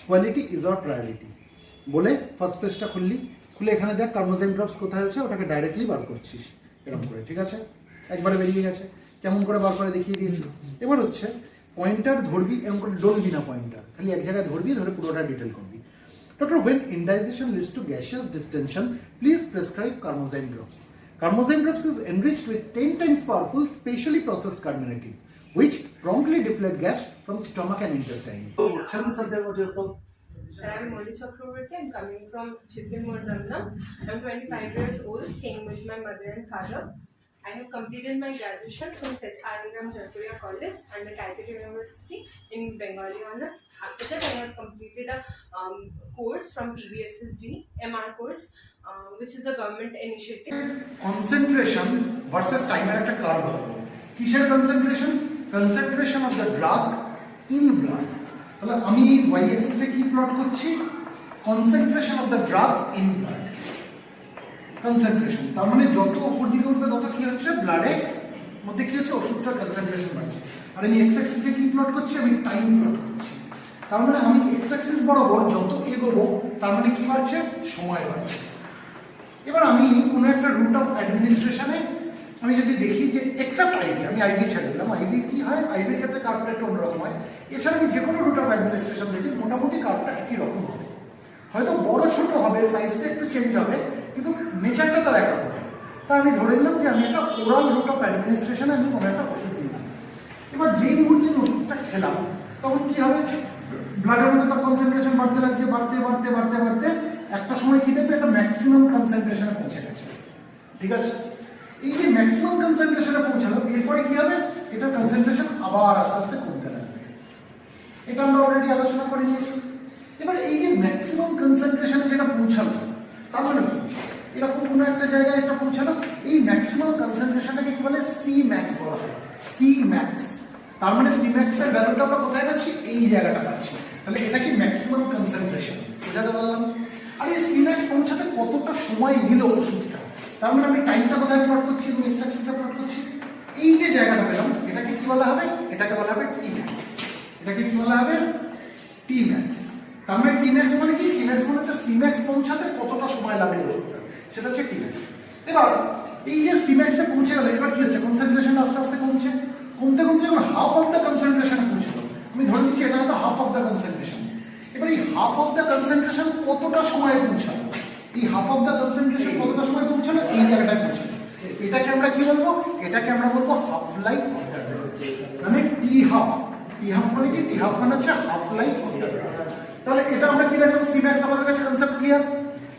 Quality is our priority বলে first পেজটা খুলে এখানে দেখ কার্বোজাইম ড্রপস কোথায় আছে ওটাকে ডাইরেক্টলি বার করছিস এরকম করে, ঠিক আছে? একবারে বেরিয়ে গেছে। কেমন করে বার করে দেখিয়ে দিয়েছি। এবার হচ্ছে পয়েন্টার ধরবি, এরকম করে ডলবি না পয়েন্টার, খালি এক জায়গায় ধরবি, ধরে পুরোটা ডিটেল করবি। Doctor, when indigestion leads to gaseous distension, please prescribe Carmozyme drops. Carmozyme drops is enriched with 10 times powerful, specially processed carminative, which promptly deflate gas from stomach and intestine. Tell me something about yourself. Sir, I'm Molly Chakraborty. I'm coming from Chittimur, Damna. I'm 25 years old, staying with my mother and father. I have completed my graduation from St. Arangram Jharsuguda College under Calcutta University in Bengali honors. After that, I have completed a course from PBSSD, MR course, which is a government initiative. Concentration versus time একটা curve হবে। কিসের concentration? Concentration of the drug in blood. তাহলে আমি y axis এ কি plot করছি? Concentration of the drug in blood. Concentration, তার মানে যত উপর দিকে উঠবে তত কি হচ্ছে, ব্লাডে মধ্যে কি হচ্ছে, ওষুধটার কনসেন্ট্রেশন বাড়ছে। আর আমি এক্স অ্যাক্সিসে কি প্লট করছি, আমি টাইম প্লট করছি। তার মানে আমি এক্স অ্যাক্সিস বরাবর যত এগোবো তার মানে কি বাড়ছে, সময় বাড়ছে। এবার আমি কোনো একটা রুট অফ অ্যাডমিনিস্ট্রেশনে আমি যদি দেখি যে এক্সেপ্ট আইভি, আমি আইভি ছেড়ে দিলাম, আইভি কি হয়, আইভির ক্ষেত্রে কার্ভটা একটু অন্যরকম হয়। এছাড়া আমি যে কোনো রুট অফ অ্যাডমিনিস্ট্রেশন দেখি মোটামুটি কার্ভটা একই রকম হবে, হয়তো বড় ছোট হবে, সাইজটা একটু চেঞ্জ হবে, কিন্তু নেচারটা তার একরকম হবে। তা আমি ধরে নিলাম যে আমি একটা ওরাল রুট অফ অ্যাডমিনিস্ট্রেশনে আমি কোনো একটা ওষুধ নিলাম। এবার যেই মুহূর্তে ওষুধটা খেলাম তখন কি হবে, ব্লাডের মধ্যে তার কনসেন্ট্রেশন বাড়তে লাগছে, বাড়তে একটা সময় কি দেখবে, একটা ম্যাক্সিমাম কনসেন্ট্রেশনে পৌঁছে গেছে, ঠিক আছে? এই যে ম্যাক্সিমাম কনসেন্ট্রেশনে পৌঁছালো, এরপরে কি হবে, এটার কনসেন্ট্রেশন আবার আস্তে আস্তে কমতে লাগবে। এটা আমরা অলরেডি আলোচনা করে নিয়েছি। এবার এই যে ম্যাক্সিমাম কনসেন্ট্রেশনে যেটা পৌঁছালো, তার মানে কি, এরকম কোনো একটা জায়গায় এটা পৌঁছালো, এই ম্যাক্সিমাম কনসেন্ট্রেশনটাকে কি বলে, সি ম্যাক্স বলা হয়, সি ম্যাক্স। তার মানে সি ম্যাক্স এর ভ্যালুটা আমরা কোথায় পাচ্ছি, এই জায়গাটা পাচ্ছি। তাহলে এটা কি ম্যাক্সিমাম কনসেন্ট্রেশন, বোঝাতে পারলাম? আর এই সি ম্যাক্স পৌঁছাতে কতটা সময় নিল ওষুধটা, তার মানে আমি টাইমটা কোথায় প্লট করছি, আমি এক্স অ্যাক্সিসে প্লট করছি। এই যে জায়গাটা পেলাম এটাকে কি বলা হবে, এটাকে বলা হবে টি ম্যাক্স। এটাকে কি বলা হবে, টি ম্যাক্স। তার মানে টি ম্যাক্স মানে কি, টি ম্যাক্স মানে হচ্ছে সি ম্যাক্স পৌঁছাতে কতটা সময় লাগে ওষুধটা, সেটা হচ্ছে টি ম্যাক্স। এবার এই যে সি ম্যাক্সে পৌঁছে গেল, এবার কি হচ্ছে, কনসেন্ট্রেশন আস্তে আস্তে কমছে, কমতে যখন হাফ অফ দ্য কনসেন্ট্রেশন পৌঁছলো, আমি ধরে নিচ্ছি এটা হয়তো হাফ অফ দ্য কনসেন্ট্রেশন। এবার এই হাফ অফ দ্য কনসেন্ট্রেশন কতটা সময় পৌঁছালো, এই হাফ অফ দ্য কনসেন্ট্রেশন কতটা সময় পৌঁছালো, এই জায়গাটায় পৌঁছালো। এটাকে আমরা কি বলবো, এটাকে আমরা বলবো half life of the drug, মানে টি হাফ। টি হাফ মানে কি, টি হাফ মানে হচ্ছে half life of the drug. তাহলে এটা আমরা কি দেখলাম, সি ম্যাক্স আমাদের কাছে কনসেপ্ট ক্লিয়ার,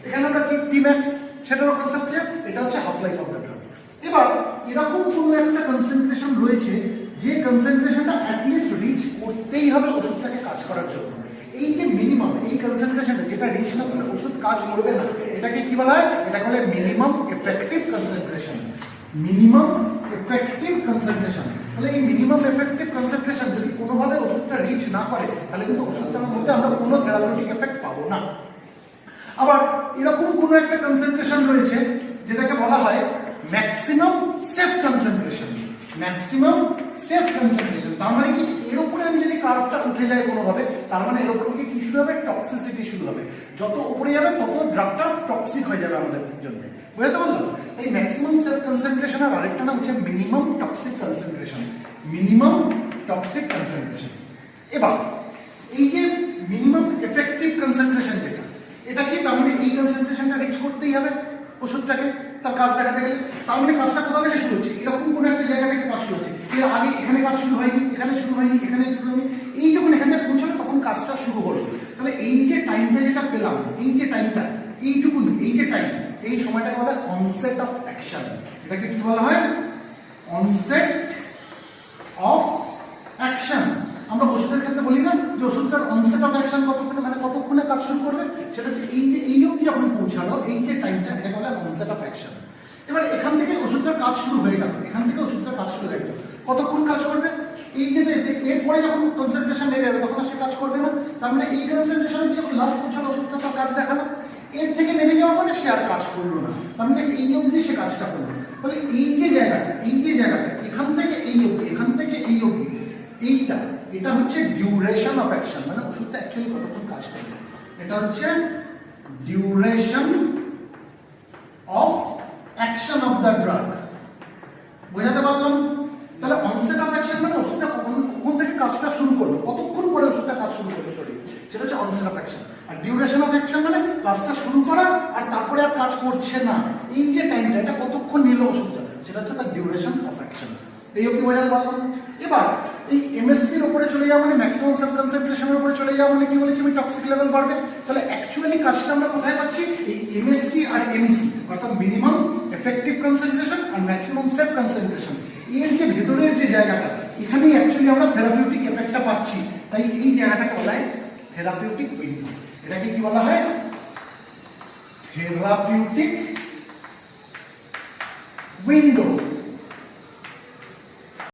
এখানে আমরা কি টি ম্যাক্স সেটারও কনসেপ্ট ক্লিয়ার, এটা হচ্ছে half life of the drug. এবার এরকম কোনো একটা কনসেন্ট্রেশন রয়েছে যে কনসেন্ট্রেশনটা অ্যাটলিস্ট রিচ করতেই হবে ওষুধটাকে কাজ করার জন্য। এই যে মিনিমাম এই কনসেন্ট্রেশনটা যেটা রিচ না করলে ওষুধ কাজ করবে না, এটাকে কি বলা হয়, এটাকে বলে minimum effective concentration. Minimum effective concentration. তাহলে এই মিনিমাম এফেক্টিভ কনসেন্ট্রেশন যদি কোনোভাবে ওষুধটা রিচ না করে, তাহলে কিন্তু ওষুধটার মধ্যে আমরা কোনো থেরাপিউটিক এফেক্ট পাবো না। আবার এরকম কোনো একটা কনসেন্ট্রেশন রয়েছে যেটাকে বলা হয় maximum safe concentration. Maximum safe concentration তার মানে কি, এর উপরে আমি যদি কার্ভটা উঠে যায় কোনোভাবে, তার মানে এর উপর থেকে কি শুরু হবে, টক্সিসিটি শুরু হবে। যত উপরে যাবে তত ড্রাগটা টক্সিক হয়ে যাবে আমাদের জন্য, বুঝতে পারলাম? এই ম্যাক্সিমাম সেফ কনসেন্ট্রেশনের আরেকটা নাম হচ্ছে minimum toxic concentration. Minimum toxic concentration. এবার এই যে মিনিমাম এফেক্টিভ কনসেন্ট্রেশন যেটা, এটা কি, তার মানে এই কনসেন্ট্রেশনটা রিচ করতেই হবে ওষুধটাকে তার কাজ দেখাতে গেলে। তার মানে কাজটা কোথা থেকে শুরু হচ্ছে, এরকম কোনো একটা জায়গা থেকে কাজ শুরু হচ্ছে, এর আগে এখানে কাজ শুরু হয়নি, এখানে শুরু হয়নি, এখানে শুরু হয়নি, এই যখন এখানে পৌঁছালো তখন কাজটা শুরু হলো। তাহলে এই যে টাইমটা যেটা পেলাম, এই যে টাইমটা, এইটুকু এই যে টাইম, এই সময়টাকে বলা হয় অনসেট অফ অ্যাকশন। এটাকে কি বলা হয়, অনসেট অফ অ্যাকশন। আমরা ওষুধের ক্ষেত্রে বলি না যে ওষুধটার অনসেট অফ অ্যাকশন কতক্ষণে, মানে কতক্ষণে কাজ শুরু করবে, সেটা হচ্ছে এই যে এই অবধি যখন পৌঁছালো এই যে টাইমটা, এটাকে বলা হয় অনসেট অফ অ্যাকশন। এবার এখান থেকে ওষুধটার কাজ শুরু হয়ে গেল, এখান থেকে ওষুধটার কাজ শুরু হয়ে গেল, কতক্ষণ কাজ করবে, এই যে এরপরে যখন কনসেন্ট্রেশন নেমে যাবে তখন সে কাজ করবে না। তার মানে এই কনসেন্ট্রেশন যখন লাস্ট পৌঁছালো ওষুধটা তার কাজ দেখালো, এর থেকে নেমে যাওয়া মানে সে আর কাজ করলো না, তার মানে এই অবধি সে কাজটা করলো। তাহলে এই যে জায়গাটা, এই যে জায়গাটা, এখান থেকে এই অবধি, এখান থেকে এই অবধি, এটা হচ্ছে ডিউরেশন অফ অ্যাকশন, মানে ওষুধটা অ্যাকচুয়ালি কতক্ষণ কাজ করবে। এটা হচ্ছে duration of action of the drug. বোঝাতে পারলাম? তাহলে অনসেট অফ অ্যাকশন মানে ওষুধটা কখন থেকে কাজটা শুরু করলো, কতক্ষণ পরে ওষুধটা কাজ শুরু করলো শরীর, সেটা হচ্ছে অনসেট অফ অ্যাকশন। আর ডিউরেশন অফ অ্যাকশন মানে কাজটা শুরু করা আর তারপরে আর কাজ করছে না, এই যে টাইমটা, এটা কতক্ষণ নিল ওষুধটা, সেটা হচ্ছে তার ডিউরেশন অফ অ্যাকশন। এই অবধি বোঝাতে পারলাম। এবার এই এমএসসির উপরে চলে যাওয়া মানে ম্যাক্সিমাম সেলফ কনসেন্ট্রেশনের উপরে চলে যাওয়া মানে কি বলেছি আমি, টক্সিক লেভেল বাড়বে। তাহলে অ্যাকচুয়ালি কাজটা আমরা কোথায় পাচ্ছি, এই এমএসসি আর এমইসি, অর্থাৎ মিনিমাম এফেক্টিভ কনসেন্ট্রেশন আর ম্যাক্সিমাম সেফ কনসেন্ট্রেশন, এর যে ভেতরের যে জায়গাটা, এখানেই অ্যাকচুয়ালি আমরা থেরাপিউটিক এফেক্টটা পাচ্ছি। তাই এই জায়গাটাকে বলা হয় থেরাপিউটিক উইন্ডো। এটাকে কি বলা হয়, থেরাপিউটিক উইন্ডো।